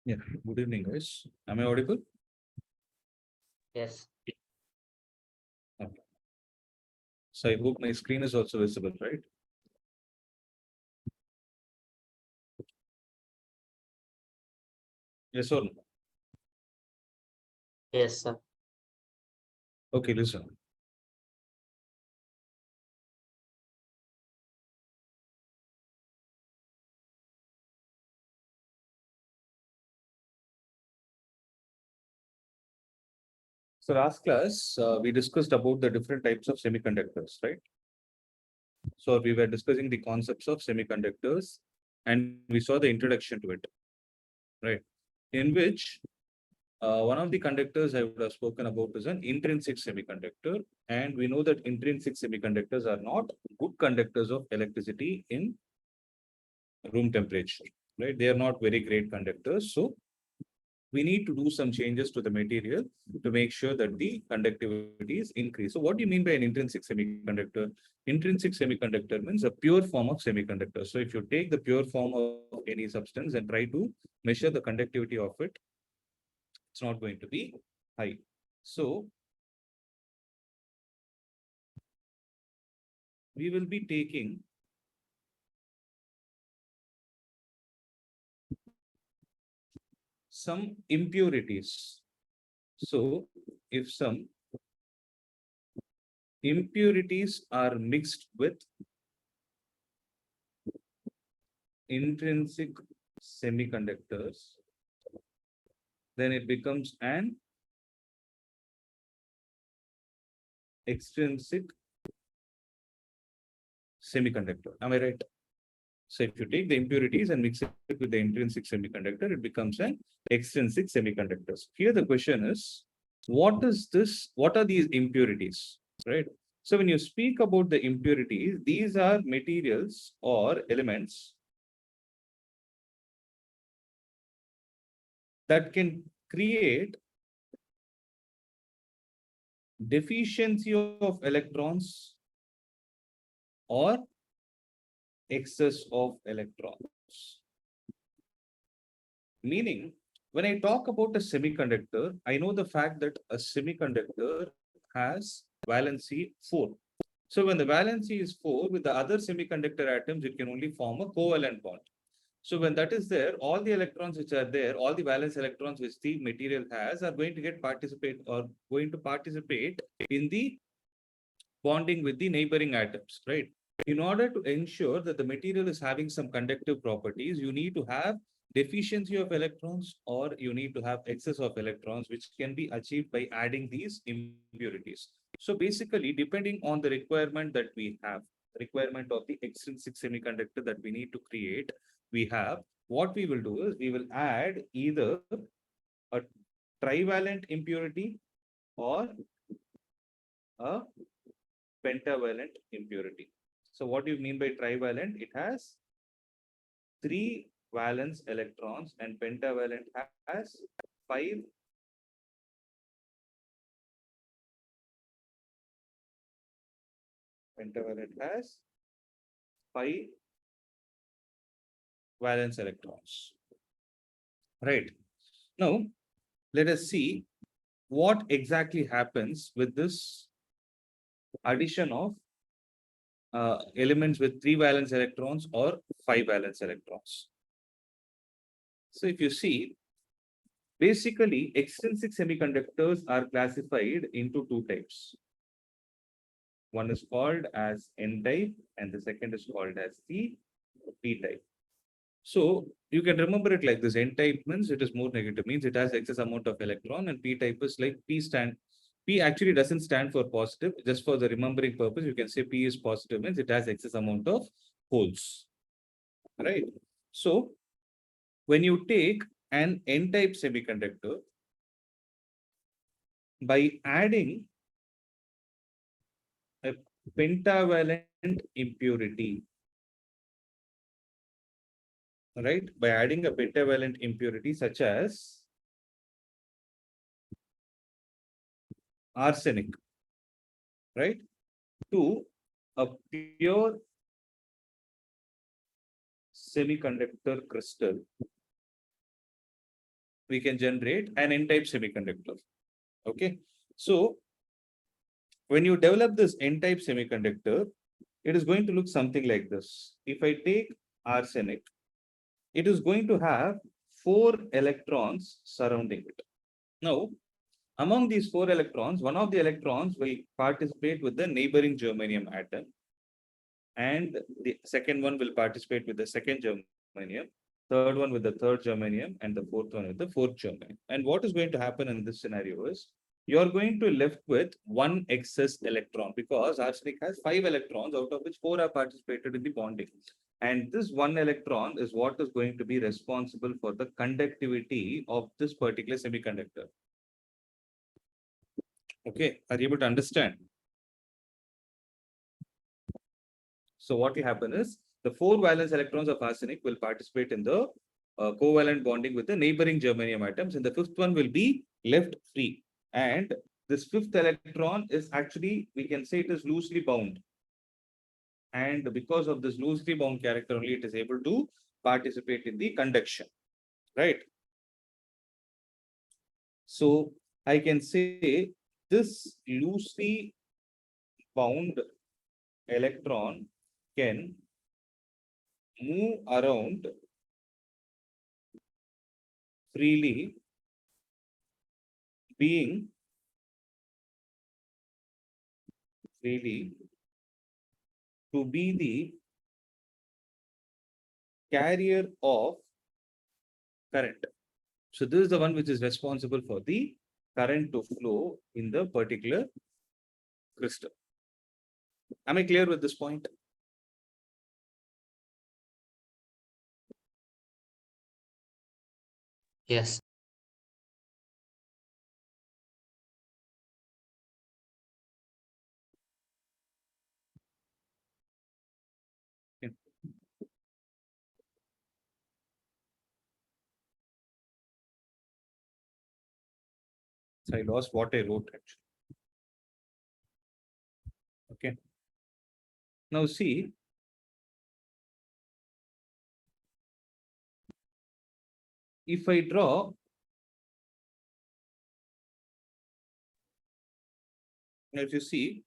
Yeah, good evening, guys. Am I audible? Yes, Okay. So I hope my screen is also visible, right? Yes or no? yes, sir. Okay, listen. So last class, we discussed about the different types of semiconductors, right? So we were discussing the concepts of semiconductors and we saw the introduction to it, right? In which one of the conductors I would have spoken about is an intrinsic semiconductor. And we know that intrinsic semiconductors are not good conductors of electricity in room temperature, right? They are not very great conductors. So we need to do some changes to the material to make sure that the conductivity is increased. So what do you mean by an intrinsic semiconductor? Intrinsic semiconductor means a pure form of semiconductor. So if you take the pure form of any substance and try to measure the conductivity of it, it's not going to be high. So we will be taking some impurities. So if some impurities are mixed with intrinsic semiconductors, then it becomes an extrinsic semiconductor. Am I right? So if you take the impurities and mix it with the intrinsic semiconductor, it becomes an extrinsic semiconductor. Here the question is, what is this? What are these impurities? Right? So when you speak about the impurities, these are materials or elements that can create deficiency of electrons or excess of electrons. Meaning, when I talk about a semiconductor, I know the fact that a semiconductor has valency 4. So when the valency is 4, with the other semiconductor atoms, it can only form a covalent bond. So when that is there, all the electrons which are there, all the valence electrons which the material has are going to get participate or going to participate in the bonding with the neighboring atoms, right? In order to ensure that the material is having some conductive properties, you need to have deficiency of electrons or you need to have excess of electrons, which can be achieved by adding these impurities. So basically, depending on the requirement that we have, requirement of the extrinsic semiconductor that we need to create, we have, what we will do is we will add either a trivalent impurity or a pentavalent impurity. So what do you mean by trivalent? It has 3 valence electrons and pentavalent has 5 pentavalent has 5 valence electrons. Right. Now, let us see what exactly happens with this addition of elements with 3 valence electrons or 5 valence electrons. So if you see, basically, extrinsic semiconductors are classified into 2 types. One is called as N type and the second is called as the P type. So you can remember it like this. N type means it is more negative, means it has excess amount of electron, and P type is like P actually doesn't stand for positive. Just for the remembering purpose, you can say P is positive, means it has excess amount of holes. Right. So when you take an N type semiconductor, by adding a pentavalent impurity, right? By adding a pentavalent impurity such as arsenic, right? To a pure semiconductor crystal, we can generate an N-type semiconductor. Okay. So when you develop this N-type semiconductor, it is going to look something like this. If I take arsenic, it is going to have 4 electrons surrounding it. Now, among these 4 electrons, one of the electrons will participate with the neighboring germanium atom, and the second one will participate with the second germanium, third one with the third germanium, and the fourth one with the fourth germanium. And what is going to happen in this scenario is you are going to left with one excess electron, because arsenic has 5 electrons, out of which 4 are participated in the bonding. And this one electron is what is going to be responsible for the conductivity of this particular semiconductor. Okay, are you able to understand? So what will happen is the 4 valence electrons of arsenic will participate in the covalent bonding with the neighboring germanium atoms, and the fifth one will be left free. And this fifth electron is actually, we can say it is loosely bound. And because of this loosely bound character only, it is able to participate in the conduction, right? So I can say this loosely bound electron can move around freely, being freely to be the carrier of current. So this is the one which is responsible for the current to flow in the particular crystal. Am I clear with this point? Yes. Okay. So I lost what I wrote actually. Okay. Now see, if I draw, if you see,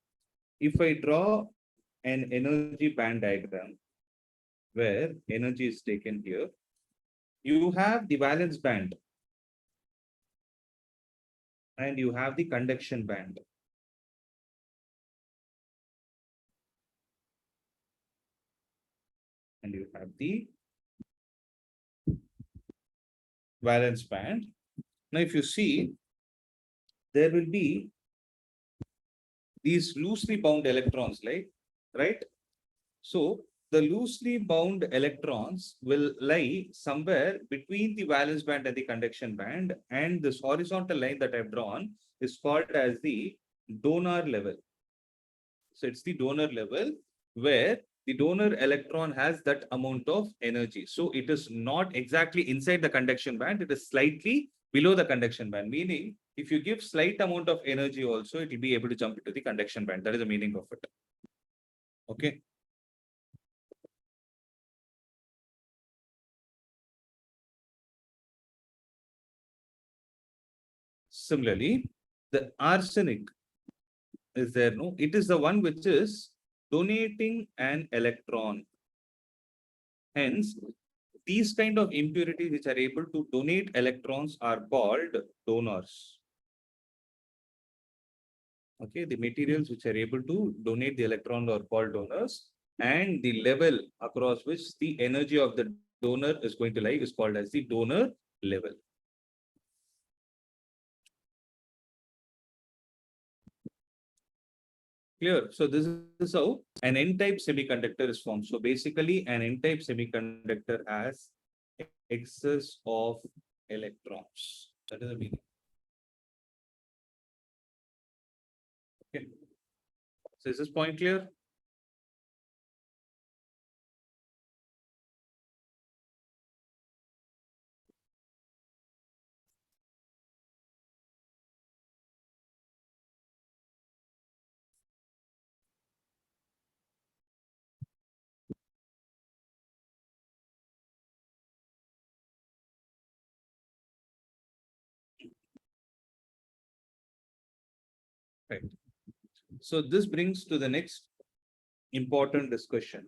if I draw an energy band diagram where energy is taken here, you have the valence band and you have the conduction band. And you have the valence band. Now, if you see, there will be these loosely bound electrons, right? So the loosely bound electrons will lie somewhere between the valence band and the conduction band, and this horizontal line that I've drawn is called as the donor level. So it's the donor level where the donor electron has that amount of energy. So it is not exactly inside the conduction band, it is slightly below the conduction band, meaning if you give slight amount of energy also, it will be able to jump into the conduction band. That is the meaning of it. Okay. Similarly, the arsenic is there, no? It is the one which is donating an electron. Hence, these kind of impurities which are able to donate electrons are called donors. Okay, the materials which are able to donate the electron are called donors, and the level across which the energy of the donor is going to lie is called as the donor level. Clear? So this is how an N-type semiconductor is formed. So basically, an N-type semiconductor has excess of electrons. That is the meaning. Okay. So is this point clear? Right. So this brings to the next important discussion.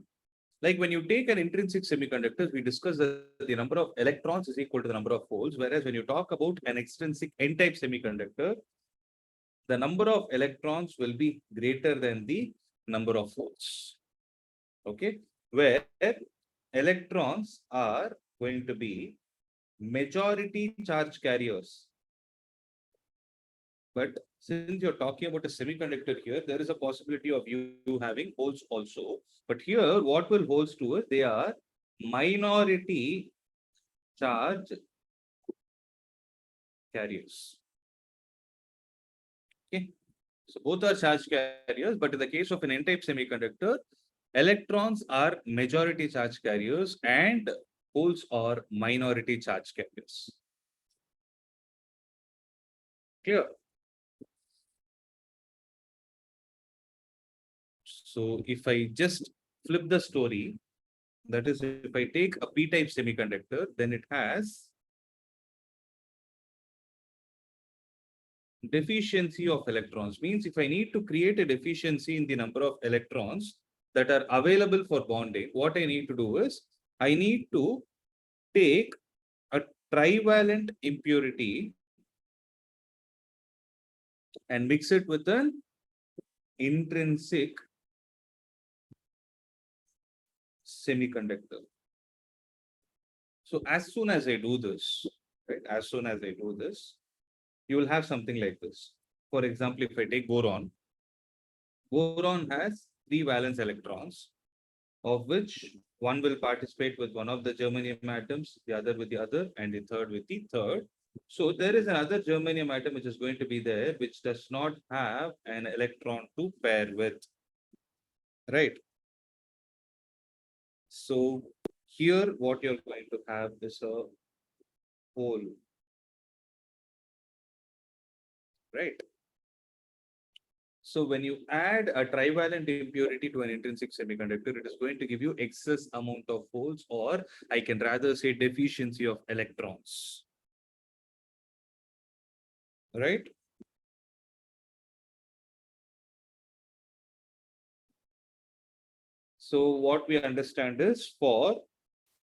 Like when you take an intrinsic semiconductor, we discussed that the number of electrons is equal to the number of holes. Whereas when you talk about an extrinsic n-type semiconductor, the number of electrons will be greater than the number of holes. Okay, where electrons are going to be majority charge carriers. But since you're talking about a semiconductor here, there is a possibility of you having holes also. But here, what will holes do is they are minority charge carriers. Okay. So both are charge carriers, but in the case of an n-type semiconductor, electrons are majority charge carriers and holes are minority charge carriers. Clear? So if I just flip the story, that is, if I take a p-type semiconductor, then it has deficiency of electrons. Means if I need to create a deficiency in the number of electrons that are available for bonding, what I need to do is I need to take a trivalent impurity and mix it with an intrinsic semiconductor. So as soon as I do this, right, as soon as I do this, you will have something like this. For example, if I take boron, boron has 3 valence electrons, of which one will participate with one of the germanium atoms, the other with the other, and the third with the third. So there is another germanium atom which is going to be there, which does not have an electron to pair with, right? So here what you're going to have is a hole, right? So when you add a trivalent impurity to an intrinsic semiconductor, it is going to give you excess amount of holes, or I can rather say deficiency of electrons, right? So what we understand is for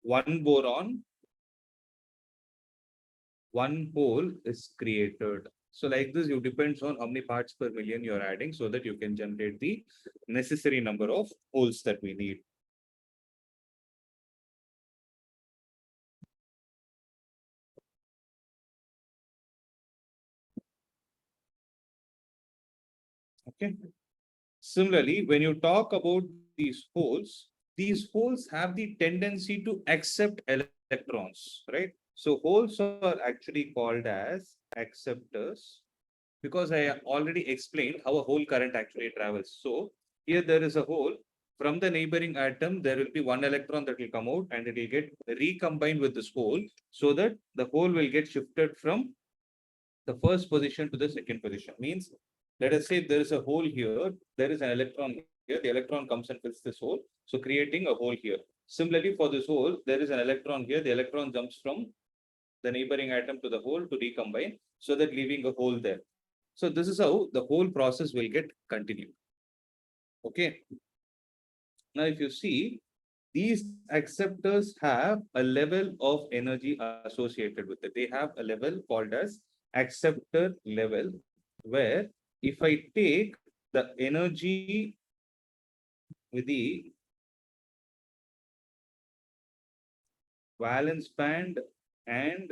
one boron, one hole is created. So like this, you depends on how many parts per million you're adding so that you can generate the necessary number of holes that we need. Okay. Similarly, when you talk about these holes have the tendency to accept electrons, right? So holes are actually called as acceptors because I already explained how a hole current actually travels. So here there is a hole. From the neighboring atom, there will be one electron that will come out and it will get recombined with this hole so that the hole will get shifted from the first position to the second position. Means, let us say there is a hole here, there is an electron here, the electron comes and fills this hole, so creating a hole here. Similarly, for this hole, there is an electron here, the electron jumps from the neighboring atom to the hole to recombine, so that leaving a hole there. So this is how the whole process will get continued. Okay. Now, if you see, these acceptors have a level of energy associated with it. They have a level called as acceptor level, where if I take the energy with the valence band and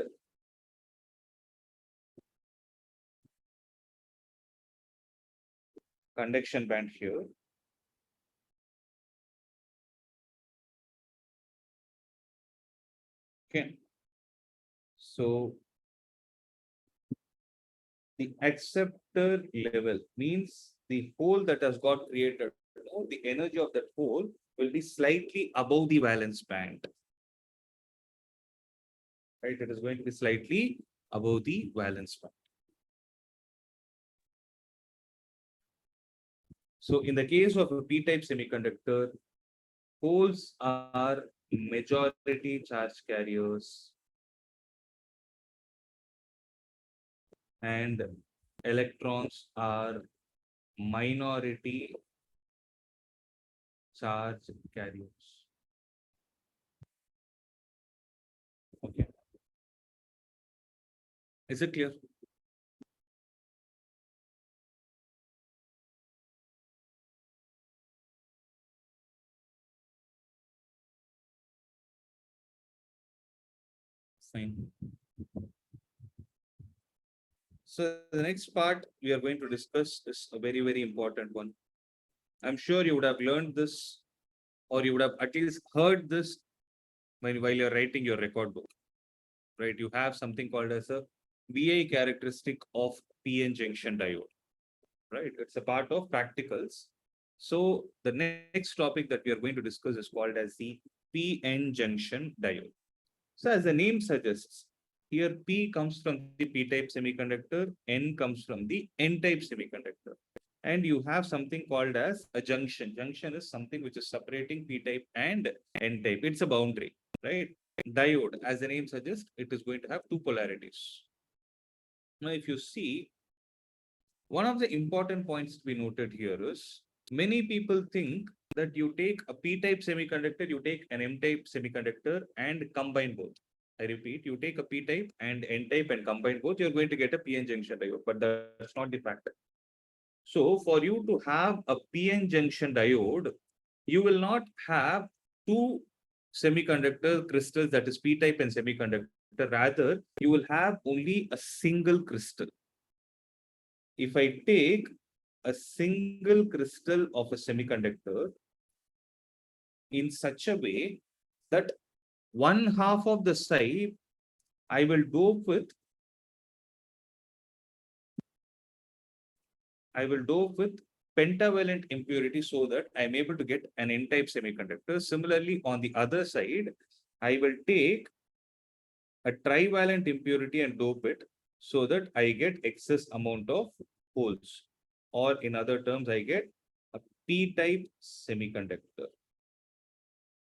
conduction band here, okay. So the acceptor level means the hole that has got created, the energy of that hole will be slightly above the valence band. Right? It is going to be slightly above the valence band. So in the case of a p-type semiconductor, holes are majority charge carriers and electrons are minority charge carriers. Okay. Is it clear? Fine. So the next part we are going to discuss is a very, very important one. I'm sure you would have learned this, or you would have at least heard this while you're writing your record book, right? You have something called as a VI characteristic of PN junction diode, right? It's a part of practicals. So the next topic that we are going to discuss is called as the PN junction diode. So as the name suggests, here P comes from the P-type semiconductor, N comes from the N-type semiconductor. And you have something called as a junction. Junction is something which is separating P-type and N-type. It's a boundary, right? Diode, as the name suggests, it is going to have two polarities. Now, if you see, one of the important points to be noted here is many people think that you take a P-type semiconductor, you take an M-type semiconductor and combine both. I repeat, you take a P-type and N-type and combine both, you're going to get a PN junction diode, but that's not the fact. So for you to have a PN junction diode, you will not have two semiconductor crystals, that is P-type and semiconductor. Rather, you will have only a single crystal. If I take a single crystal of a semiconductor in such a way that one half of the side I will dope with pentavalent impurity so that I'm able to get an N-type semiconductor. Similarly, on the other side, I will take a trivalent impurity and dope it so that I get excess amount of holes. Or in other terms, I get a P-type semiconductor.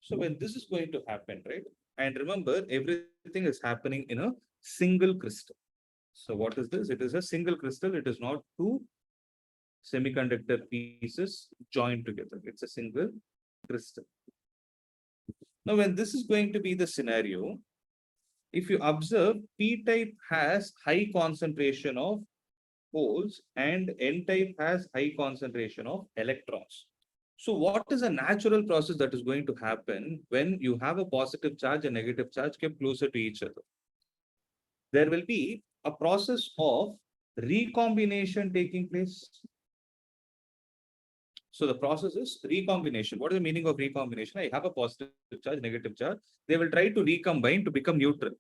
So when this is going to happen, right? And remember, everything is happening in a single crystal. So what is this? It is a single crystal. It is not two semiconductor pieces joined together. It's a single crystal. Now, when this is going to be the scenario, if you observe, P-type has high concentration of holes and N-type has high concentration of electrons. So what is a natural process that is going to happen when you have a positive charge and negative charge kept closer to each other? There will be a process of recombination taking place. So the process is recombination. What is the meaning of recombination? I have a positive charge, negative charge. They will try to recombine to become neutral,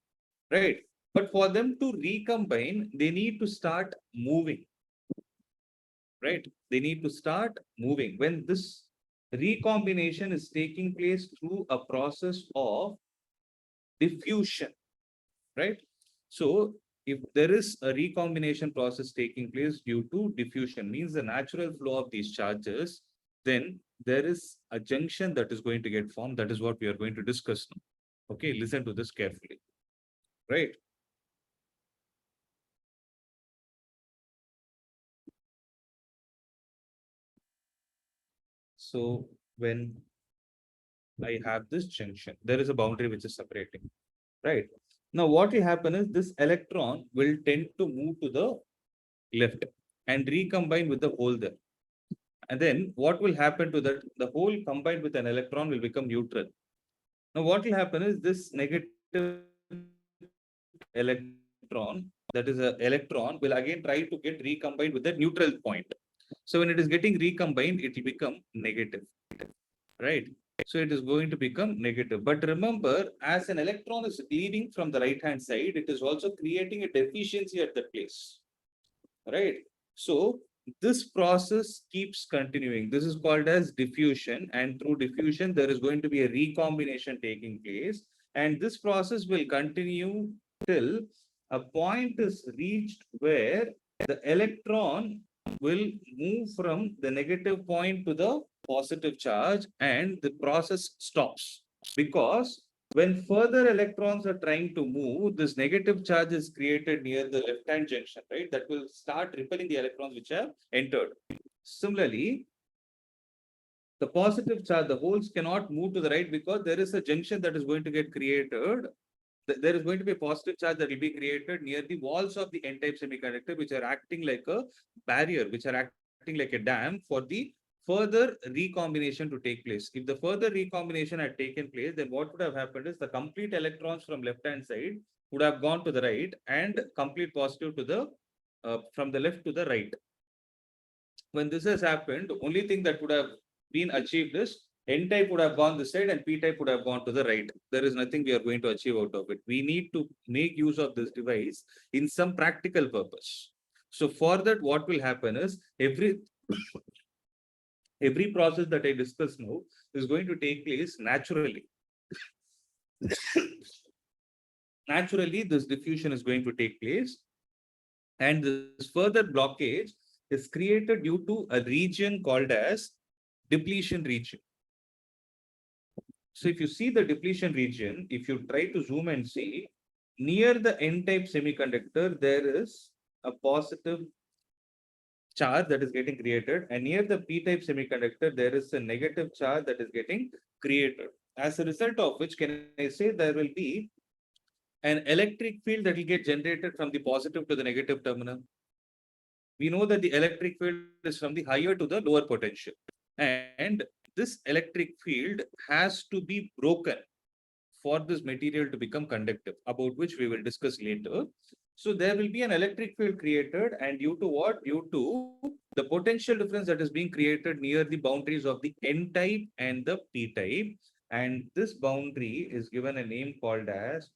right? But for them to recombine, they need to start moving, right? They need to start moving. When this recombination is taking place through a process of diffusion, right? So if there is a recombination process taking place due to diffusion, means the natural flow of these charges, then there is a junction that is going to get formed. That is what we are going to discuss now. Okay, listen to this carefully, right? So when I have this junction, there is a boundary which is separating, right? Now what will happen is this electron will tend to move to the left and recombine with the hole there. And then what will happen to that? The hole combined with an electron will become neutral. Now what will happen is this negative electron, that is an electron, will again try to get recombined with the neutral point. So when it is getting recombined, it will become negative, right? So it is going to become negative. But remember, as an electron is leaving from the right-hand side, it is also creating a deficiency at that place, right? So this process keeps continuing. This is called as diffusion, and through diffusion, there is going to be a recombination taking place, and this process will continue till a point is reached where the electron will move from the negative point to the positive charge, and the process stops because when further electrons are trying to move, this negative charge is created near the left-hand junction, right? That will start repelling the electrons which have entered. Similarly, the positive charge, the holes cannot move to the right because there is a junction that is going to get created. There is going to be a positive charge that will be created near the walls of the N-type semiconductor, which are acting like a barrier, which are acting like a dam for the further recombination to take place. If the further recombination had taken place, then what would have happened is the complete electrons from left-hand side would have gone to the right and complete positive to the from the left to the right. When this has happened, the only thing that would have been achieved is N type would have gone this side and P type would have gone to the right. There is nothing we are going to achieve out of it. We need to make use of this device in some practical purpose. So for that, what will happen is every process that I discuss now is going to take place naturally. Naturally, this diffusion is going to take place, and this further blockage is created due to a region called as depletion region. So if you see the depletion region, if you try to zoom and see, near the N-type semiconductor, there is a positive charge that is getting created, and near the P-type semiconductor, there is a negative charge that is getting created. As a result of which, can I say there will be an electric field that will get generated from the positive to the negative terminal? We know that the electric field is from the higher to the lower potential. And this electric field has to be broken for this material to become conductive, about which we will discuss later. So there will be an electric field created, and due to what? Due to the potential difference that is being created near the boundaries of the N type and the P type. And this boundary is given a name called as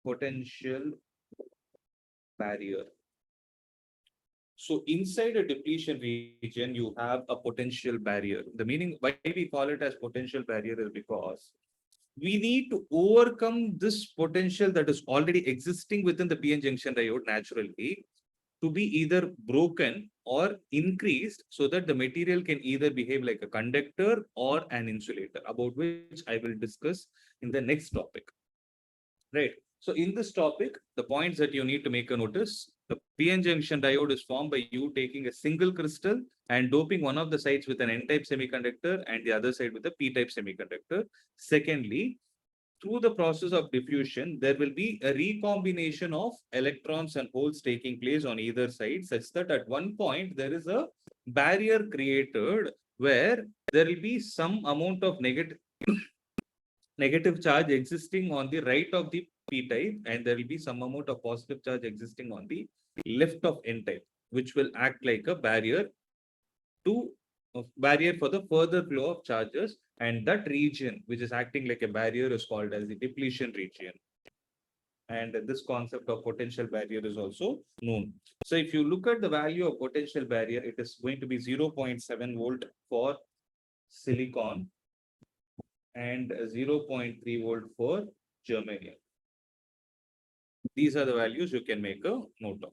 potential barrier. So inside a depletion region, you have a potential barrier. The meaning why we call it as potential barrier is because we need to overcome this potential that is already existing within the PN junction diode naturally to be either broken or increased so that the material can either behave like a conductor or an insulator, about which I will discuss in the next topic. Right. So in this topic, the points that you need to make a notice, the PN junction diode is formed by you taking a single crystal and doping one of the sides with an N-type semiconductor and the other side with a P-type semiconductor. Secondly, through the process of diffusion, there will be a recombination of electrons and holes taking place on either side, such that at one point there is a barrier created where there will be some amount of negative charge existing on the right of the P type, and there will be some amount of positive charge existing on the left of N type, which will act like a barrier to barrier for the further flow of charges. And that region, which is acting like a barrier, is called as the depletion region. And this concept of potential barrier is also known. So if you look at the value of potential barrier, it is going to be 0.7 volt for silicon and 0.3 volt for germanium. These are the values you can make a note of.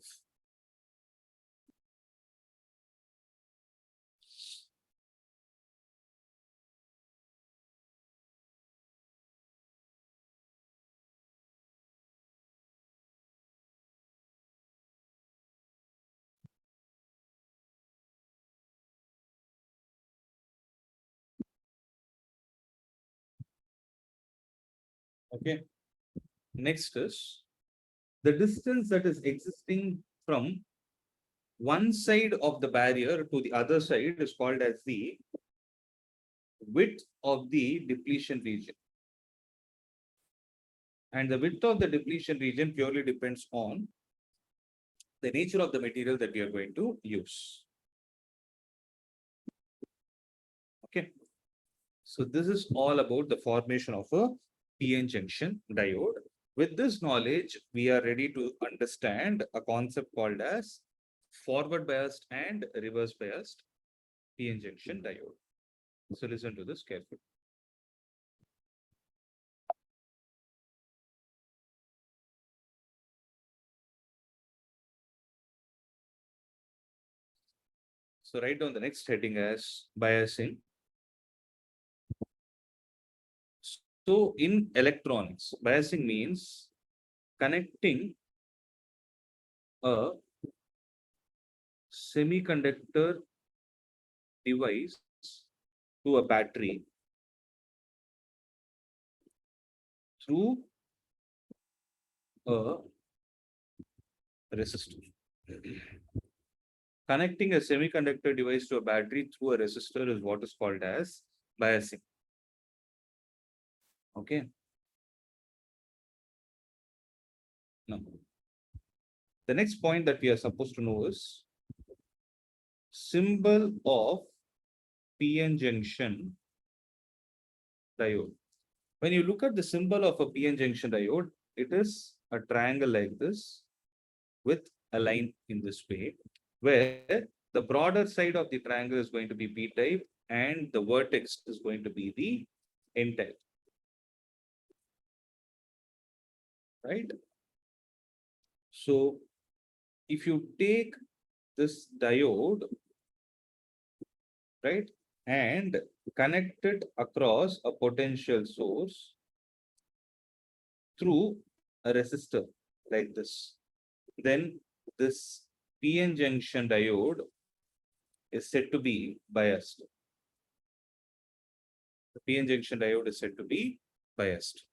Okay. Next is the distance that is existing from one side of the barrier to the other side is called as the width of the depletion region. And the width of the depletion region purely depends on the nature of the material that we are going to use. Okay. So this is all about the formation of a PN junction diode. With this knowledge, we are ready to understand a concept called as forward biased and reverse biased PN junction diode. So listen to this carefully. So write down the next heading as biasing. So in electronics, biasing means connecting a semiconductor device to a battery through a resistor. Connecting a semiconductor device to a battery through a resistor is what is called as biasing. Okay. Now, the next point that we are supposed to know is symbol of PN junction diode. When you look at the symbol of a PN junction diode, it is a triangle like this with a line in this way, where the broader side of the triangle is going to be P type and the vertex is going to be the N type. Right? So if you take this diode, right, and connect it across a potential source through a resistor like this, then this PN junction diode is said to be biased. The PN junction diode is said to be biased.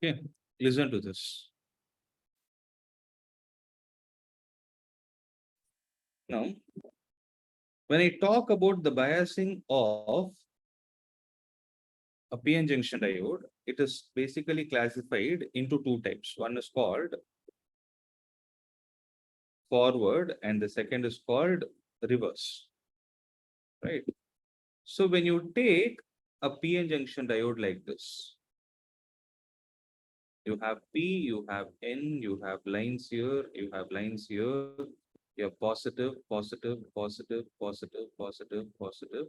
Okay, listen to this. Now, when I talk about the biasing of a PN junction diode, it is basically classified into two types. One is called forward and the second is called reverse. Right? So when you take a PN junction diode like this, you have P, you have N, you have lines here, you have lines here, you have positive, positive, positive, positive, positive, positive.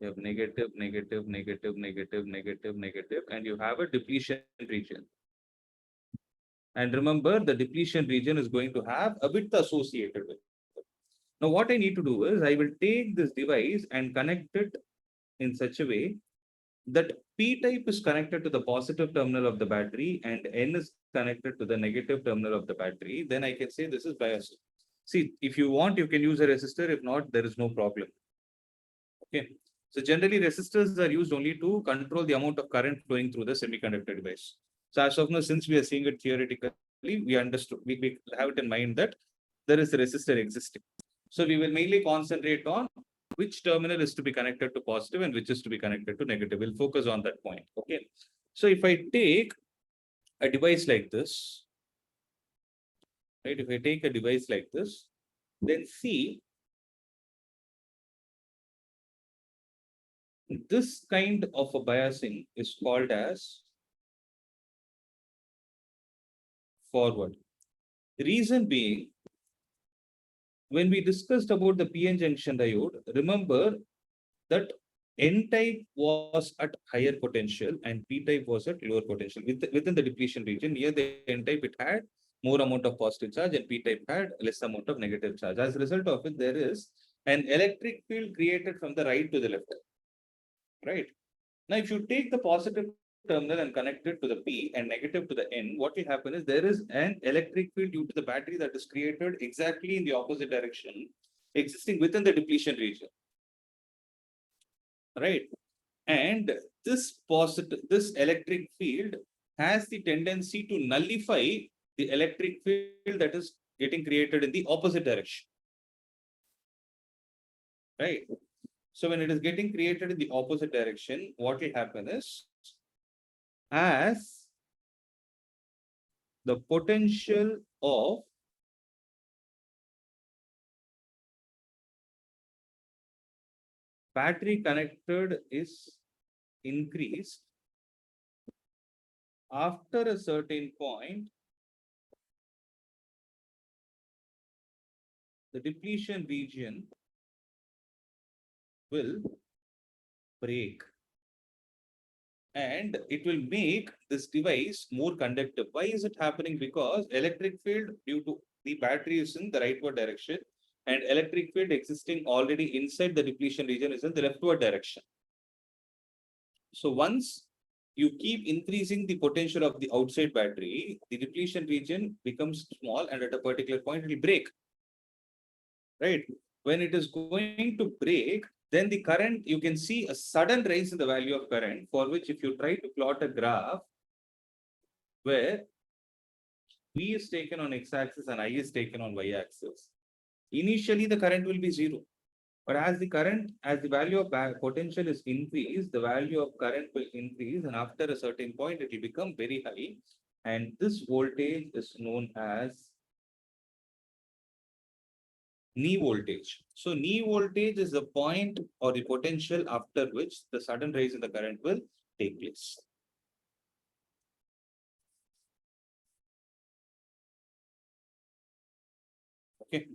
You have negative, negative, negative, negative, negative, negative, and you have a depletion region. And remember, the depletion region is going to have a width associated with it. Now, what I need to do is I will take this device and connect it in such a way that P type is connected to the positive terminal of the battery and N is connected to the negative terminal of the battery. Then I can say this is biased. See, if you want, you can use a resistor. If not, there is no problem. Okay. So generally, resistors are used only to control the amount of current flowing through the semiconductor device. So as of now, since we are seeing it theoretically, we understood, we have it in mind that there is a resistor existing. So we will mainly concentrate on which terminal is to be connected to positive and which is to be connected to negative. We'll focus on that point. Okay. So if I take a device like this, right? If I take a device like this, then see this kind of a biasing is called as forward. The reason being, when we discussed about the PN junction diode, remember that N type was at higher potential and P type was at lower potential. Within the depletion region, near the N type, it had more amount of positive charge and P type had less amount of negative charge. As a result of it, there is an electric field created from the right to the left. Right? Now, if you take the positive terminal and connect it to the P and negative to the N, what will happen is there is an electric field due to the battery that is created exactly in the opposite direction, existing within the depletion region. Right? And this electric field has the tendency to nullify the electric field that is getting created in the opposite direction. Right? So when it is getting created in the opposite direction, what will happen is, as the potential of battery connected is increased, after a certain point, the depletion region will break and it will make this device more conductive. Why is it happening? Because electric field due to the battery is in the rightward direction, and electric field existing already inside the depletion region is in the leftward direction. So once you keep increasing the potential of the outside battery, the depletion region becomes small, and at a particular point it will break. Right? When it is going to break, then the current, you can see a sudden rise in the value of current, for which if you try to plot a graph where V is taken on x-axis and I is taken on y-axis, initially the current will be zero. But as the value of potential is increased, the value of current will increase, and after a certain point, it will become very high. And this voltage is known as knee voltage. So knee voltage is the point or the potential after which the sudden rise in the current will take place. Okay.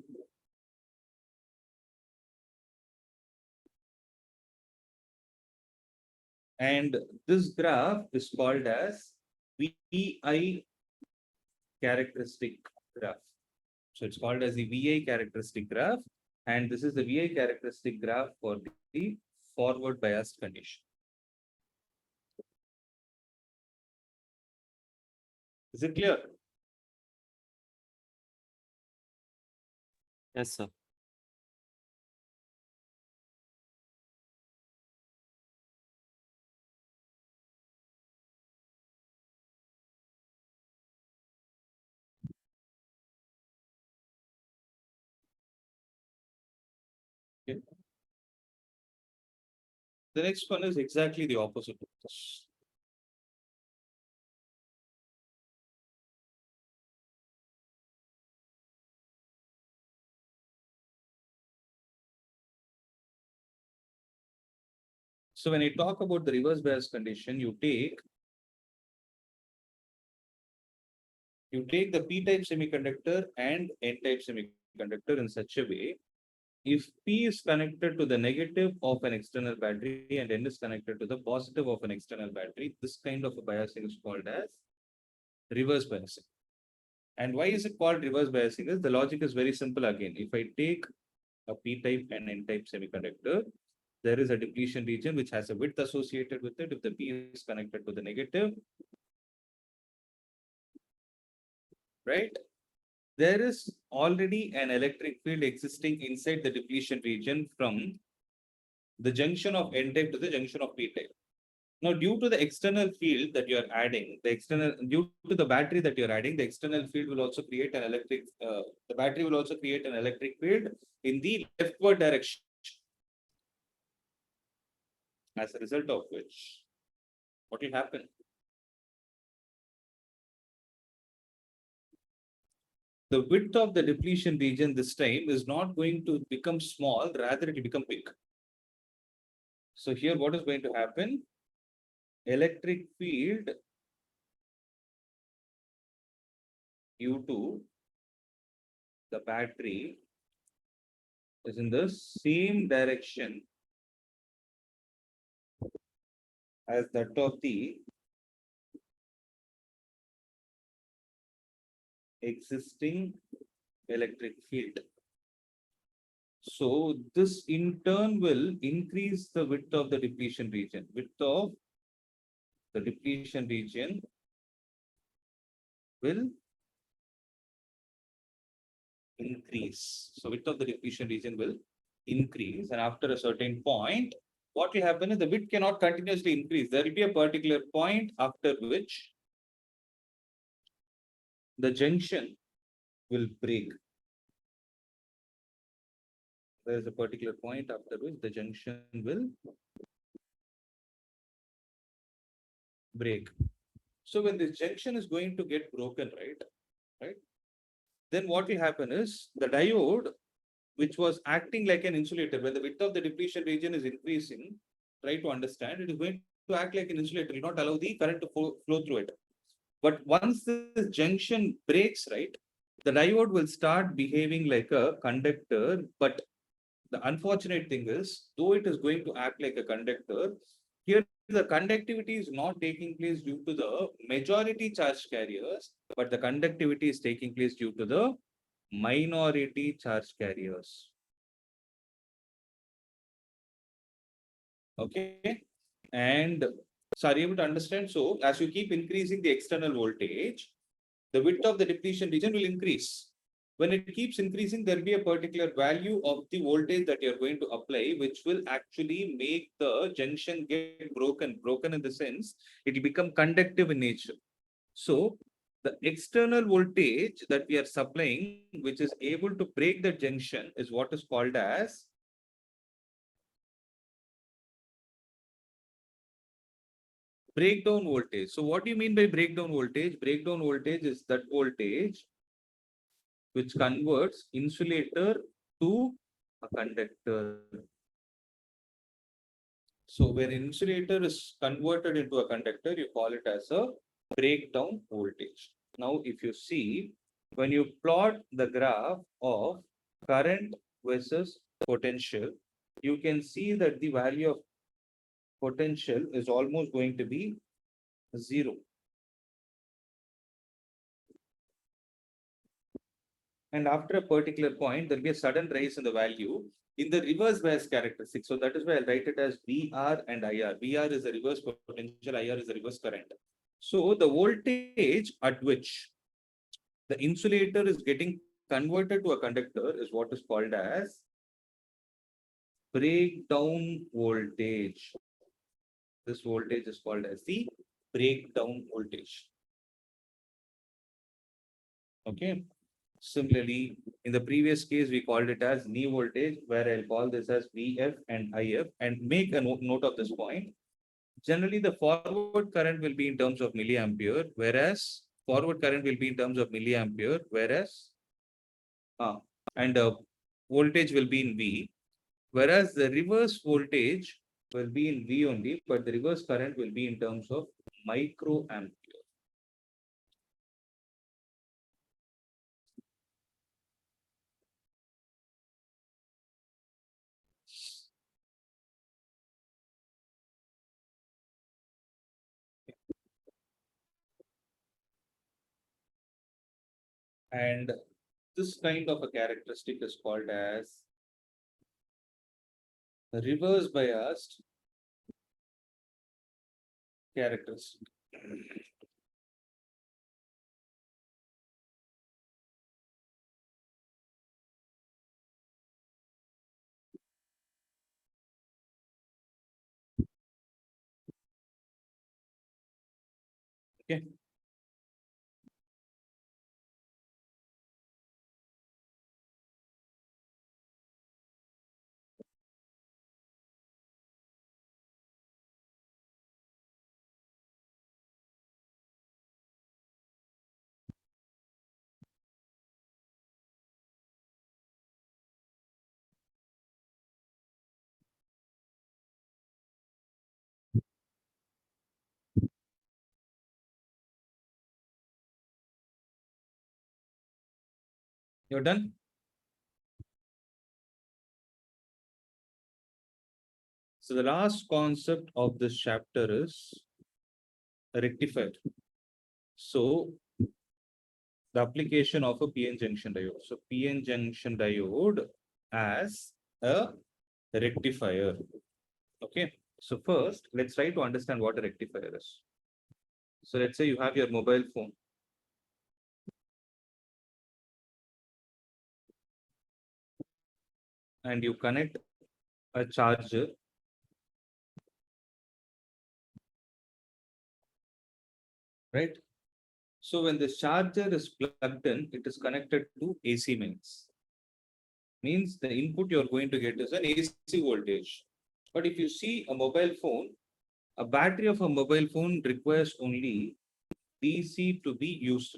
And this graph is called as VI characteristic graph. So it's called as the VI characteristic graph. And this is the VI characteristic graph for the forward biased condition. Is it clear? Yes, sir. Okay. The next one is exactly the opposite of this. So when you talk about the reverse bias condition, you take the p-type semiconductor and n-type semiconductor in such a way, if P is connected to the negative of an external battery and N is connected to the positive of an external battery, this kind of a biasing is called as reverse biasing. And why is it called reverse biasing? Is the logic is very simple again. If I take a p-type and n-type semiconductor, there is a depletion region which has a width associated with it. If the P is connected to the negative, right? There is already an electric field existing inside the depletion region from the junction of n-type to the junction of p-type. Now, due to the external field that you are adding, due to the battery that you're adding, the external field will also create an the battery will also create an electric field in the leftward direction. As a result of which, what will happen? The width of the depletion region this time is not going to become small, rather it will become big. So here, what is going to happen? Electric field due to the battery is in the same direction as that of the existing electric field. So this in turn will increase the width of the depletion region. Width of the depletion region will increase. So width of the depletion region will increase, and after a certain point, what will happen is the width cannot continuously increase. There will be a particular point after which the junction will break. There is a particular point after which the junction will break. So when this junction is going to get broken, right? Then what will happen is the diode, which was acting like an insulator, when the width of the depletion region is increasing, try to understand, it is going to act like an insulator, it will not allow the current to flow through it. But once the junction breaks, right, the diode will start behaving like a conductor. But the unfortunate thing is, though it is going to act like a conductor, here the conductivity is not taking place due to the majority charge carriers, but the conductivity is taking place due to the minority charge carriers. Okay. And so are you able to understand? So as you keep increasing the external voltage, the width of the depletion region will increase. When it keeps increasing, there will be a particular value of the voltage that you're going to apply, which will actually make the junction get broken. Broken in the sense, it will become conductive in nature. So the external voltage that we are supplying, which is able to break the junction, is what is called as breakdown voltage. So what do you mean by breakdown voltage? Breakdown voltage is that voltage which converts insulator to a conductor. So when insulator is converted into a conductor, you call it as a breakdown voltage. Now, if you see, when you plot the graph of current versus potential, you can see that the value of potential is almost going to be 0. And after a particular point, there'll be a sudden rise in the value in the reverse bias characteristic. So that is why I'll write it as VR and IR. VR is the reverse potential, IR is the reverse current. So the voltage at which the insulator is getting converted to a conductor is what is called as breakdown voltage. This voltage is called as the breakdown voltage. Okay. Similarly, in the previous case, we called it as knee voltage, where I'll call this as VF and IF, and make a note of this point. Generally, the forward current will be in terms of milliampere, whereas forward current will be in terms of milliampere, whereas and voltage will be in V, whereas the reverse voltage will be in V only, but the reverse current will be in terms of microampere. And this kind of a characteristic is called as reverse biased characteristic. Okay. You're done? So the last concept of this chapter is a rectifier. So the application of a PN junction diode. So PN junction diode as a rectifier. Okay. So first, let's try to understand what a rectifier is. So let's say you have your mobile phone. And you connect a charger, right? So when the charger is plugged in, it is connected to AC mains. Means the input you're going to get is an AC voltage. But if you see a mobile phone, a battery of a mobile phone requires only DC to be used,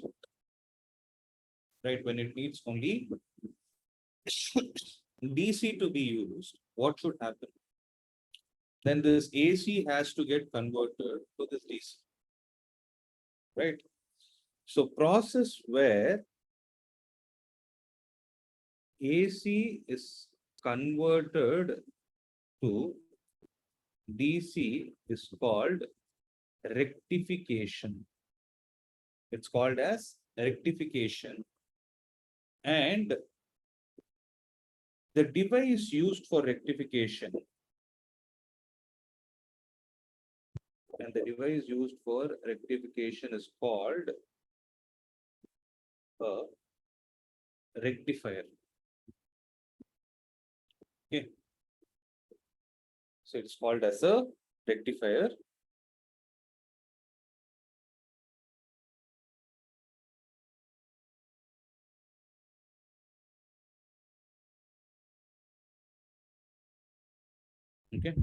right? When it needs only DC to be used, what should happen? Then this AC has to get converted to this DC, right? So process where AC is converted to DC is called rectification. It's called as rectification. And the device used for rectification is called a rectifier. Okay. So it's called as a rectifier. Okay.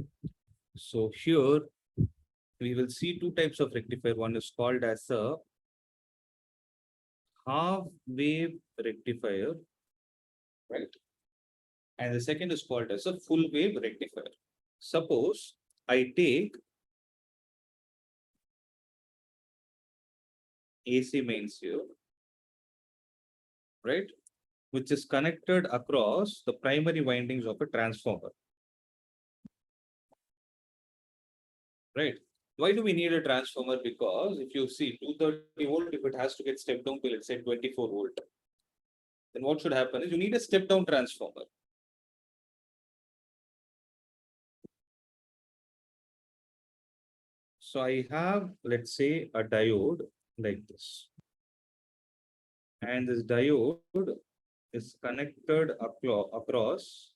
So here we will see two types of rectifier. One is called as a half wave rectifier, right? And the second is called as a full wave rectifier. Suppose I take AC mains here, right? Which is connected across the primary windings of a transformer, right? Why do we need a transformer? Because if you see 230 volt, if it has to get stepped down to, let's say, 24 volt, then what should happen is you need a step down transformer. So I have, let's say, a diode like this. And this diode is connected across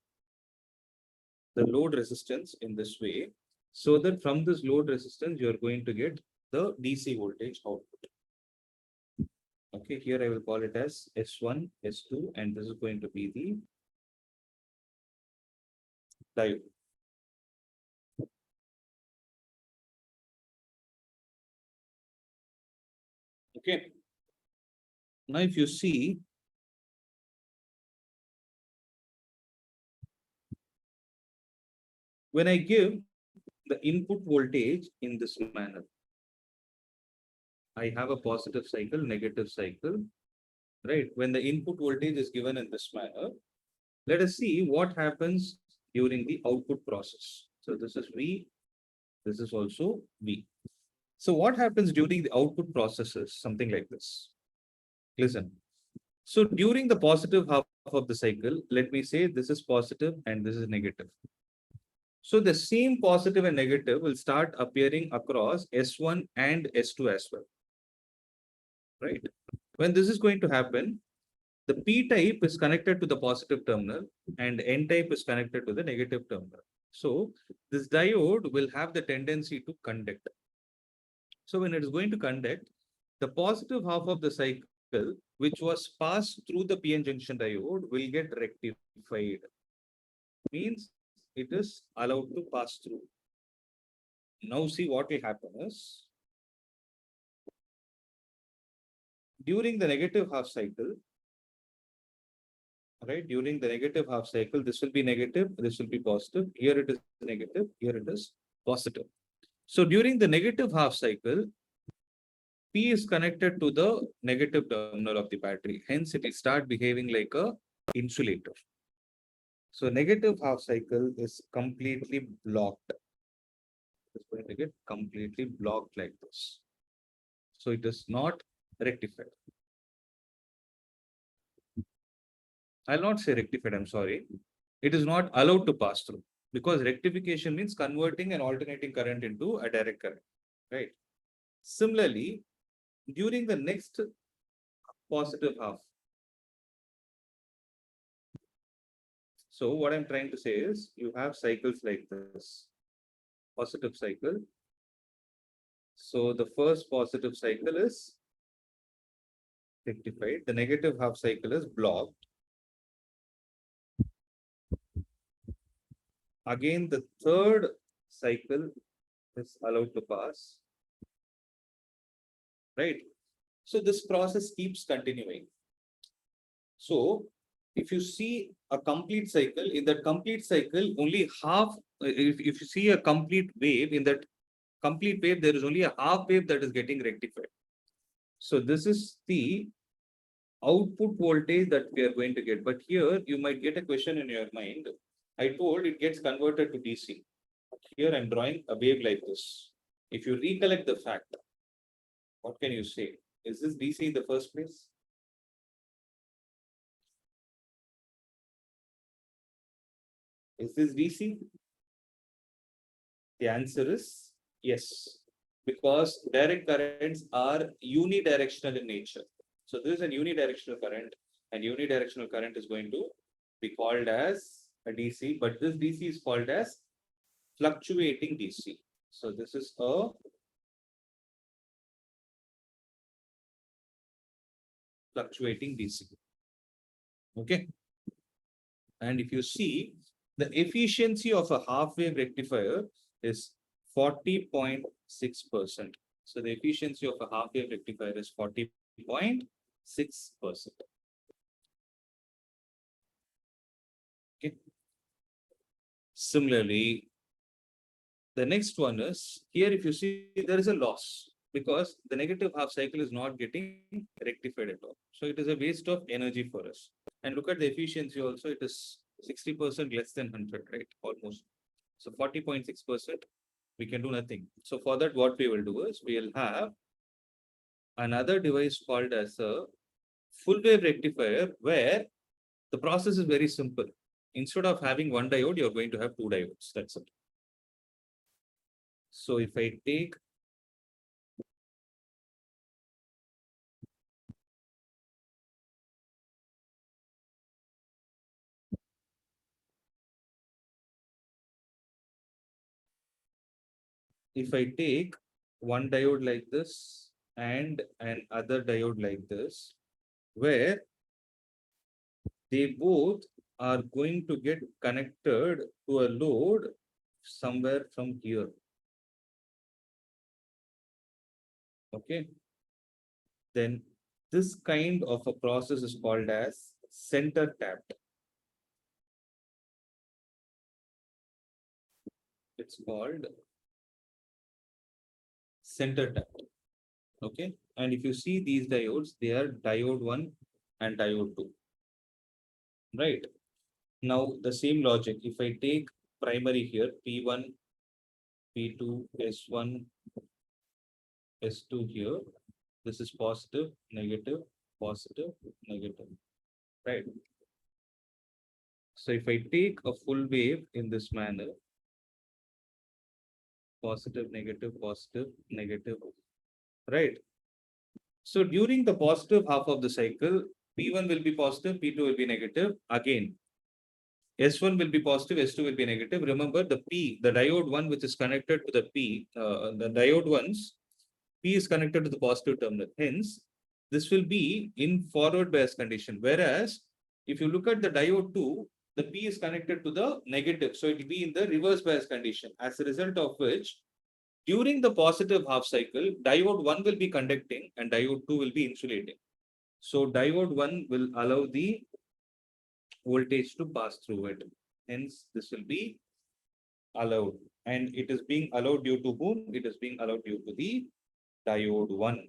the load resistance in this way, so that from this load resistance, you're going to get the DC voltage output. Okay, here I will call it as S1, S2, and this is going to be the diode. Okay. Now, if you see, when I give the input voltage in this manner, I have a positive cycle, negative cycle, right? When the input voltage is given in this manner, let us see what happens during the output process. So this is V, this is also V. So what happens during the output process is something like this. Listen. So during the positive half of the cycle, let me say this is positive and this is negative. So the same positive and negative will start appearing across S1 and S2 as well. Right? When this is going to happen, the P type is connected to the positive terminal and N type is connected to the negative terminal. So this diode will have the tendency to conduct. So when it is going to conduct, the positive half of the cycle, which was passed through the PN junction diode, will get rectified. Means it is allowed to pass through. Now see what will happen is, during the negative half cycle, right? During the negative half cycle, this will be negative, this will be positive. Here it is negative, here it is positive. So during the negative half cycle, P is connected to the negative terminal of the battery. Hence, it will start behaving like a insulator. So negative half cycle is completely blocked. It's going to get completely blocked like this. So it is not rectified. I'll not say rectified, I'm sorry. It is not allowed to pass through, because rectification means converting an alternating current into a direct current, right? Similarly, during the next positive half. So what I'm trying to say is, you have cycles like this. Positive cycle. So the first positive cycle is rectified. The negative half cycle is blocked. Again, the third cycle is allowed to pass. Right? So this process keeps continuing. So if you see a complete cycle, in that complete cycle, only half, if you see a complete wave, in that complete wave, there is only a half wave that is getting rectified. So this is the output voltage that we are going to get. But here you might get a question in your mind. I told it gets converted to DC. Here I'm drawing a wave like this. If you recollect the fact, what can you say? Is this DC in the first place? Is this DC? The answer is yes, because direct currents are unidirectional in nature. So this is a unidirectional current, and unidirectional current is going to be called as a DC, but this DC is called as fluctuating DC. So this is a fluctuating DC. Okay. And if you see, the efficiency of a half wave rectifier is 40.6%. So the efficiency of a half wave rectifier is 40.6%. Okay. Similarly, the next one is here, if you see, there is a loss because the negative half cycle is not getting rectified at all. So it is a waste of energy for us. And look at the efficiency also, it is 60% less than 100, right? Almost. So 40.6%, we can do nothing. So for that, what we will do is we will have another device called as a full wave rectifier, where the process is very simple. Instead of having one diode, you're going to have two diodes. That's it. So if I take one diode like this and another diode like this, where they both are going to get connected to a load somewhere from here. Okay. Then this kind of a process is called as center tapped. It's called center tapped. Okay. And if you see these diodes, they are diode 1 and diode 2. Right. Now the same logic. If I take primary here, P1, P2, S1, S2 here, this is positive, negative, positive, negative. Right. So if I take a full wave in this manner, positive, negative, right? So during the positive half of the cycle, P1 will be positive, P2 will be negative. Again, S1 will be positive, S2 will be negative. Remember the P, the diode 1 which is connected to the P, the diode 1's P is connected to the positive terminal. Hence, this will be in forward bias condition. Whereas, if you look at the diode 2, the P is connected to the negative. So it will be in the reverse bias condition. As a result of which, during the positive half cycle, diode 1 will be conducting and diode 2 will be insulating. So diode 1 will allow the voltage to pass through it. Hence, this will be allowed. And it is being allowed due to whom? It is being allowed due to the diode 1.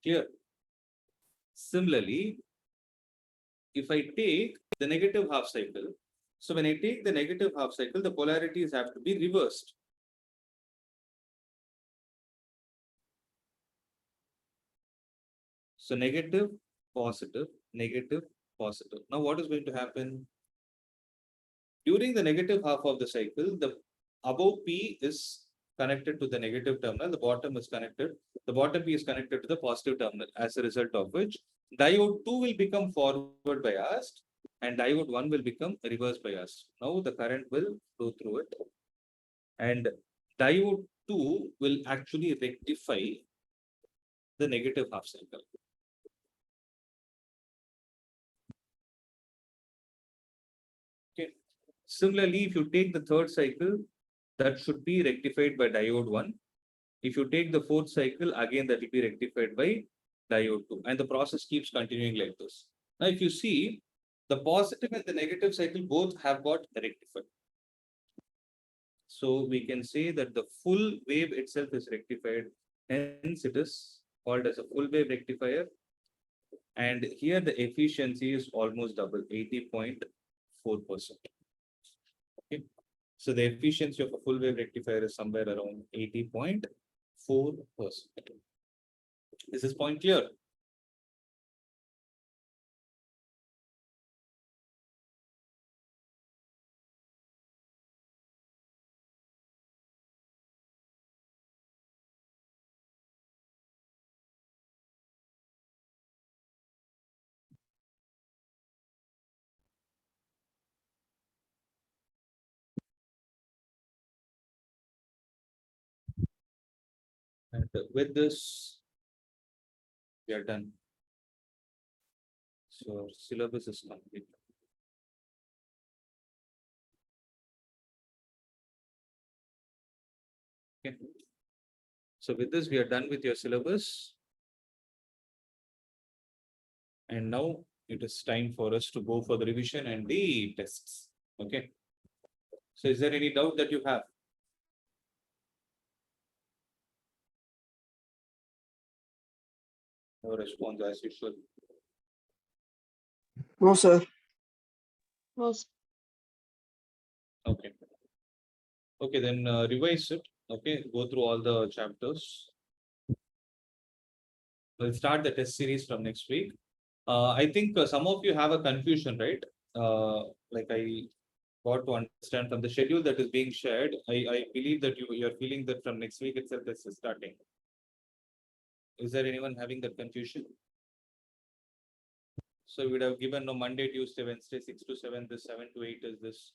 Clear? Similarly, if I take the negative half cycle, so when I take the negative half cycle, the polarities have to be reversed. So negative, positive, negative, positive. Now what is going to happen? During the negative half of the cycle, the above P is connected to the negative terminal, the bottom is connected, the bottom P is connected to the positive terminal, as a result of which diode 2 will become forward biased and diode 1 will become reverse biased. Now the current will flow through it and diode 2 will actually rectify the negative half cycle. Okay. Similarly, if you take the third cycle, that should be rectified by diode 1. If you take the fourth cycle, again that will be rectified by diode 2. And the process keeps continuing like this. Now, if you see, the positive and the negative cycle both have got rectified. So we can say that the full wave itself is rectified. Hence, it is called as a full wave rectifier. And here the efficiency is almost double, 80.4%. Okay. So the efficiency of a full wave rectifier is somewhere around 80.4%. Is this point clear? And with this, we are done. So syllabus is complete. Okay. So with this, we are done with your syllabus. And now it is time for us to go for the revision and the tests. Okay. So is there any doubt that you have? No response as usual. No, sir. No, Okay. Okay, then revise it. Okay, go through all the chapters. We'll start the test series from next week. I think some of you have a confusion, right? Like I got to understand from the schedule that is being shared. I believe that you're feeling that from next week itself this is starting. Is there anyone having that confusion? So we would have given no Monday, Tuesday, Wednesday, 6 to 7, this 7 to 8 is this.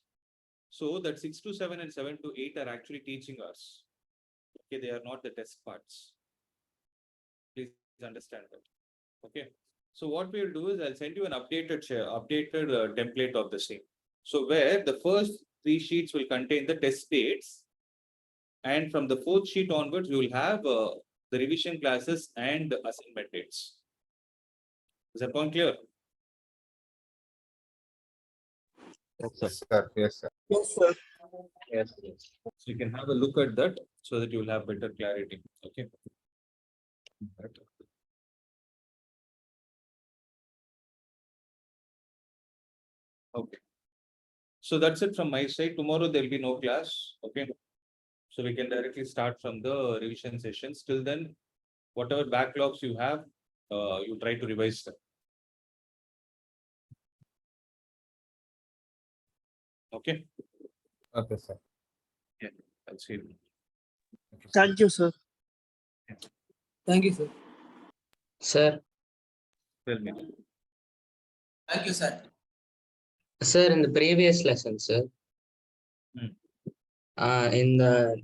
So that 6 to 7 and 7 to 8 are actually teaching us. Okay, they are not the test parts. Please understand that. Okay. So what we'll do is I'll send you an updated template of the same. So where the first 3 sheets will contain the test dates, and from the 4th sheet onwards, we will have the revision classes and assignment dates. Is that point clear? Yes, sir. Yes, sir. Yes, sir. Yes. So you can have a look at that so that you will have better clarity. Okay. Okay. So that's it from my side. Tomorrow there will be no class. Okay. So we can directly start from the revision sessions. Till then, whatever backlogs you have, you try to revise them. Okay. Okay, sir. That's it. Thank you, sir. Thank you, sir. Sir, Tell me. Thank you, sir. sir, in the previous lesson, sir, Hmm. in the